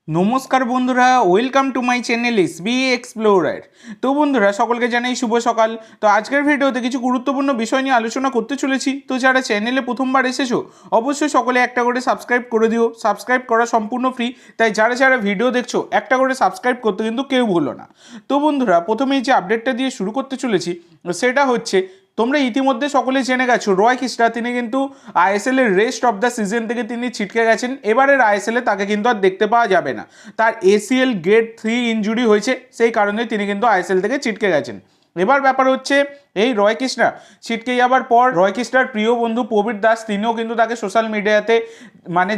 নমস্কার বন্ধুরা, welcome to my channel SB explorer. তো বন্ধুরা, সকলকে জানাই শুভ সকাল। তো আজকের ভিডিওতে কিছু গুরুত্বপূর্ণ বিষয় নিয়ে আলোচনা করতে চলেছি। তো যারা চ্যানেলে প্রথমবার এসেছো অবশ্যই সকলে একটা করে সাবস্ক্রাইব করে দিও। সাবস্ক্রাইব করা সম্পূর্ণ ফ্রি, তাই যারা যারা ভিডিও দেখছো একটা করে সাবস্ক্রাইব করতে কিন্তু কেউ ভুলো না। তো বন্ধুরা, প্রথমেই যে আপডেটটা দিয়ে শুরু করতে চলেছি সেটা হচ্ছে, তোমরা ইতিমধ্যে সকলে জেনে গেছো রয় কৃষ্ণা তিনি কিন্তু আইএসএল এর রেস্ট অফ দ্য সিজন থেকে তিনি ছিটকে গেছেন। এবারের আইএসএল এ তাকে কিন্তু আর দেখতে পাওয়া যাবে না। তার এসিএল গ্রেড 3 ইনজুরি হয়েছে, সেই কারণে তিনি কিন্তু আইএসএল থেকে ছিটকে গেছেন। এবার ব্যাপার হচ্ছে, এই রয় কৃষ্ণা ছিটকে যাবার পর রয় কৃষ্ণার প্রিয় বন্ধু প্রবীর দাস তিনিও কিন্তু তাকে সোশ্যাল মিডিয়াতে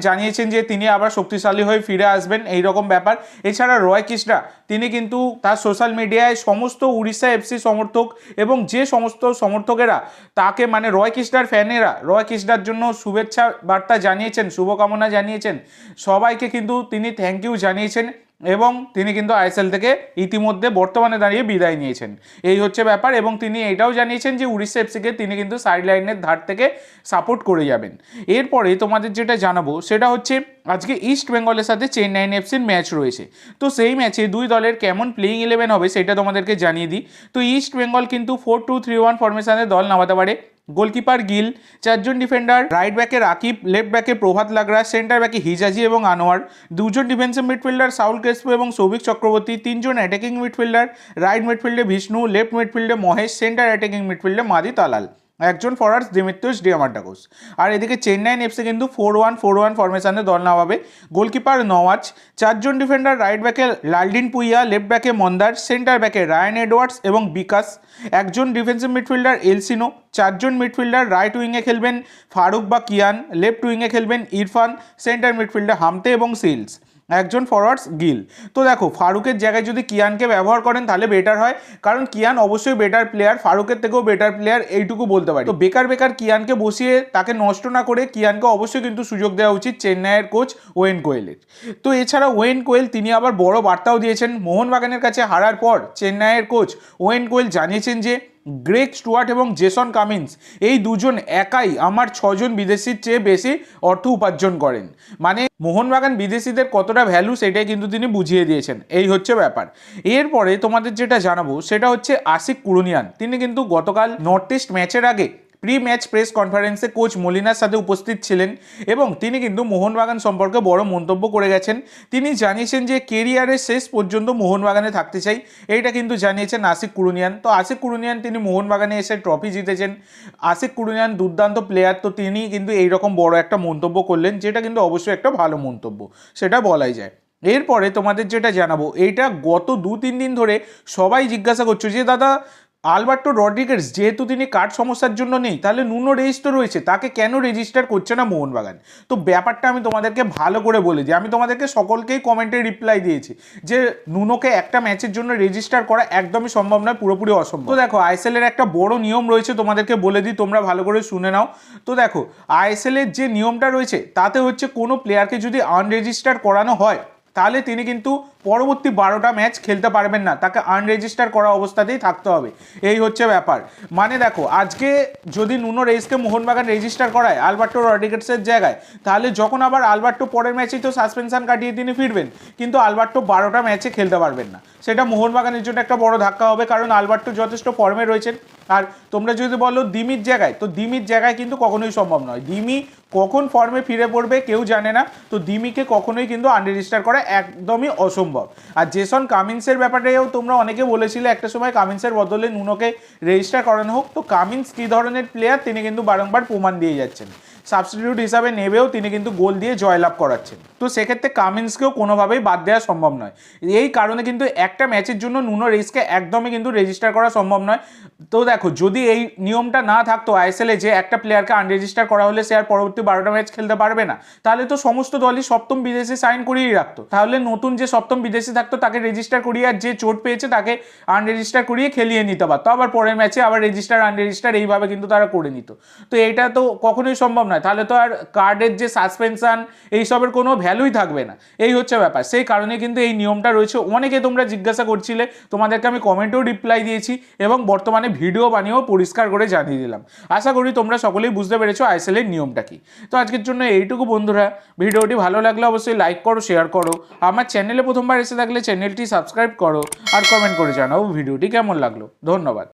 জানিয়েছেন যে তিনি আবার শক্তিশালী হয়ে ফিরে আসবেন, এই রকম ব্যাপার। এছাড়া রয় কৃষ্ণা তিনি কিন্তু তার সোশ্যাল মিডিয়ায় সমস্ত উড়িষ্যা এফসি সমর্থক এবং যে সমস্ত সমর্থকেরা তাকে রয় কৃষ্ণার ফ্যানেরা রয় কৃষ্ণার জন্য শুভেচ্ছা বার্তা জানিয়েছেন, শুভকামনা জানিয়েছেন, সবাইকে কিন্তু তিনি থ্যাংক ইউ জানিয়েছেন এবং তিনি কিন্তু আইএসএল থেকে ইতিমধ্যে বর্তমানে দাঁড়িয়ে বিদায় নিয়েছেন। এই হচ্ছে ব্যাপার। এবং তিনি এটাও জানিয়েছেন যে উড়িষ্যা এফসিকে তিনি কিন্তু সাইড লাইনের ধার থেকে সাপোর্ট করে যাবেন। এরপরে তোমাদের যেটা জানাবো সেটা হচ্ছে, আজকে ইস্ট বেঙ্গলের সাথে চেন্নাই এফসির ম্যাচ রয়েছে। তো সেই ম্যাচে দুই দলের কেমন প্লেইং 11 হবে সেটা তোমাদেরকে জানিয়ে দিই। তো ইস্ট বেঙ্গল কিন্তু 4-2-3-1 ফরমেশনে দল নামাতে পারে। গোলকিপার গিল, চারজন ডিফেন্ডার, রাইট ব্যাকে রাকিব, লেফট ব্যাকে প্রভাত লাগরা, সেন্টার ব্যাকে হিজাজি এবং আনোয়ার, দুজন ডিফেন্সিভ মিডফিল্ডার সাউল ক্রেসপো এবং সৌভিক চক্রবর্তী, তিনজন অ্যাটাকিং মিডফিল্ডার, রাইট মিডফিল্ডে বিষ্ণু, লেফট মিডফিল্ডে মহেশ, সেন্টার অ্যাটাকিং মিডফিল্ডে মাদি তালাল, একজন ফরওয়ার্ডস দিমিত্রিওস ডিয়ামান্টাকোস। আর এদিকে চেন্নাই এফসি কিন্তু 4-1-4-1 ফরমেশনে দল নামাবে। গোলকিপার নওয়াজ, চারজন ডিফেন্ডার, রাইট ব্যাকে লালডিন পুইয়া, লেফট ব্যাকে মন্দার, সেন্টার ব্যাকে রায়ান এডওয়ার্ডস এবং বিকাশ, একজন ডিফেন্সিভ মিডফিল্ডার এলসিনো, চারজন মিডফিল্ডার, রাইট উইংয়ে খেলবেন ফারুক বা কিয়ান, লেফট উইংয়ে খেলবেন ইরফান, সেন্টার মিডফিল্ডে হামতে এবং সিলস, একজন ফরওয়ার্ডস গিল। তো দেখো, ফারুকের জায়গায় যদি কিয়ানকে ব্যবহার করেন তাহলে বেটার হয়, কারণ কিয়ান অবশ্যই বেটার প্লেয়ার, ফারুকের থেকেও বেটার প্লেয়ার, এইটুকু বলতে পারি। তো বেকার বেকার কিয়ানকে বসিয়ে তাকে নষ্ট না করে কিয়ানকে অবশ্যই কিন্তু সুযোগ দেওয়া উচিত চেন্নাইয়ের কোচ ওয়েন কোয়েলের। তো এছাড়া ওয়েন কোয়েল তিনি আবার বড় বার্তাও দিয়েছেন। মোহনবাগানের কাছে হারার পর চেন্নাইয়ের কোচ ওয়েন কোয়েল জানিয়েছেন যে গ্রেগ স্টুয়ার্ট এবং জেসন কামিন্স এই দুজন একাই আমার 6জন বিদেশির চেয়ে বেশি অর্থ উপার্জন করেন। মোহনবাগান বিদেশিদের কতটা ভ্যালু সেটাই কিন্তু তিনি বুঝিয়ে দিয়েছেন। এই হচ্ছে ব্যাপার। এরপরে তোমাদের যেটা জানাবো সেটা হচ্ছে আশিক কুরুনিয়ান, তিনি কিন্তু গতকাল নর্থ ইস্ট ম্যাচের আগে প্রি ম্যাচ প্রেস কনফারেন্সে কোচ মলিনার সাথে উপস্থিত ছিলেন এবং তিনি কিন্তু মোহনবাগান সম্পর্কে বড় মন্তব্য করে গেছেন। তিনি জানিয়েছেন যে কেরিয়ারের শেষ পর্যন্ত মোহনবাগানে থাকতে চাই, এইটা কিন্তু জানিয়েছেন আশিক কুরুনিয়ান। তো আশিক কুরুনিয়ান তিনি মোহনবাগানে এসে ট্রফি জিতেছেন। আশিক কুরুনিয়ান দুর্দান্ত প্লেয়ার, তো তিনি কিন্তু এইরকম বড় একটা মন্তব্য করলেন, যেটা কিন্তু অবশ্যই একটা ভালো মন্তব্য, সেটা বলাই যায়। এরপরে তোমাদের যেটা জানাবো, এইটা গত 2-3 দিন ধরে সবাই জিজ্ঞাসা করছো যে দাদা, আলবার্টো রড্রিগেজ যেহেতু তিনি কার্ড সমস্যার জন্য নেই, তাহলে নুনো রেইস তো রয়েছে, তাকে কেন রেজিস্টার করছে না মোহনবাগান? তো ব্যাপারটা আমি তোমাদেরকে ভালো করে বলে দিই। আমি তোমাদেরকে সকলকেই কমেন্টে রিপ্লাই দিয়েছি যে নুনোকে একটা ম্যাচের জন্য রেজিস্টার করা একদমই সম্ভব নয়, পুরোপুরি অসম্ভব। তো দেখো, আইএসএল এর একটা বড় নিয়ম রয়েছে, তোমাদেরকে বলে দিই, তোমরা ভালো করে শুনে নাও। তো দেখো, আইএসএল এর যে নিয়মটা রয়েছে তাতে হচ্ছে, কোনো প্লেয়ারকে যদি আনরেজিস্টার করানো হয় তাহলে তিনি কিন্তু পরবর্তী 12টা ম্যাচ খেলতে পারবেন না, তাকে আনরেজিস্টার করা অবস্থাতেই থাকতে হবে। এই হচ্ছে ব্যাপার। দেখো, আজকে যদি নুনো রেইসকে মোহনবাগান রেজিস্টার করায় আলবার্টো রড্রিগেজের জায়গায়, তাহলে যখন আবার আলবার্টো পরের ম্যাচেই তো সাসপেনশন কাটিয়ে তিনি ফিরবেন, কিন্তু আলবার্টো 12টা ম্যাচে খেলতে পারবেন না। সেটা মোহনবাগানের জন্য একটা বড় ধাক্কা হবে, কারণ আলবার্টো যথেষ্ট ফর্মে রয়েছেন। আর তোমরা যদি বলো দিমির জায়গায়, তো দিমির জায়গায় কিন্তু কখনোই সম্ভব নয়। দিমি কখন ফর্মে ফিরে পড়বে কেউ জানে না, তো দিমিকে কখনোই কিন্তু আনরেজিস্টার করা একদমই অসম্ভব। আর জেসন কামিন্সের ব্যাপারেও তোমরা অনেকে বলেছিলে একটা সময় কামিন্সের বদলে নুনোকে রেজিস্টার করানো হোক। তো কামিন্স কী ধরনের প্লেয়ার তিনি কিন্তু বারংবার প্রমাণ দিয়ে যাচ্ছেন। সাবস্টিটিউট হিসাবে নেবেও তিনি কিন্তু গোল দিয়ে জয়লাভ করাচ্ছেন। তো সেক্ষেত্রে কামিন্সকেও কোনোভাবেই বাদ দেওয়া সম্ভব নয়। এই কারণে কিন্তু একটা ম্যাচের জন্য নুনো রেইসকে একদমই কিন্তু রেজিস্টার করা সম্ভব নয়। তো দেখো, যদি এই নিয়মটা না থাকতো আইএসএলে যে একটা প্লেয়ারকে আনরেজিস্টার করা হলে সে আর পরবর্তী 12টা ম্যাচ খেলতে পারবে না, তাহলে তো সমস্ত দলই সপ্তম বিদেশি সাইন করিয়েই রাখতো। তাহলে নতুন যে সপ্তম বিদেশি থাকতো তাকে রেজিস্টার করিয়ে, আর যে চোট পেয়েছে তাকে আনরেজিস্টার করিয়ে খেলিয়ে নিতে পারতো, আবার পরের ম্যাচে আবার রেজিস্টার আনরেজিস্টার এইভাবে কিন্তু তারা করে নিত। তো এটা তো কখনোই সম্ভব না। নয়, তাহলে তো আর কার্ডের যে সাসপেনশন এইসবের কোনো ভ্যালুই থাকবে না, এই হচ্ছে ব্যাপার। সেই কারণে কিন্তু এই নিয়মটা রয়েছে। অনেকে তোমরা জিজ্ঞাসা করছিলে, তোমাদেরকে আমি কমেন্টেও রিপ্লাই দিয়েছি এবং বর্তমানে ভিডিও বানিয়েও পরিষ্কার করে জানিয়ে দিলাম। আশা করি তোমরা সকলেই বুঝতে পেরেছো আইএসএল এর নিয়মটা কি। তো আজকের জন্য এইটুকু বন্ধুরা, ভিডিওটি ভালো লাগলে অবশ্যই লাইক করো, শেয়ার করো, আমার চ্যানেলে প্রথমবার এসে থাকলে চ্যানেলটি সাবস্ক্রাইব করো আর কমেন্ট করে জানাও ভিডিওটি কেমন লাগলো। ধন্যবাদ।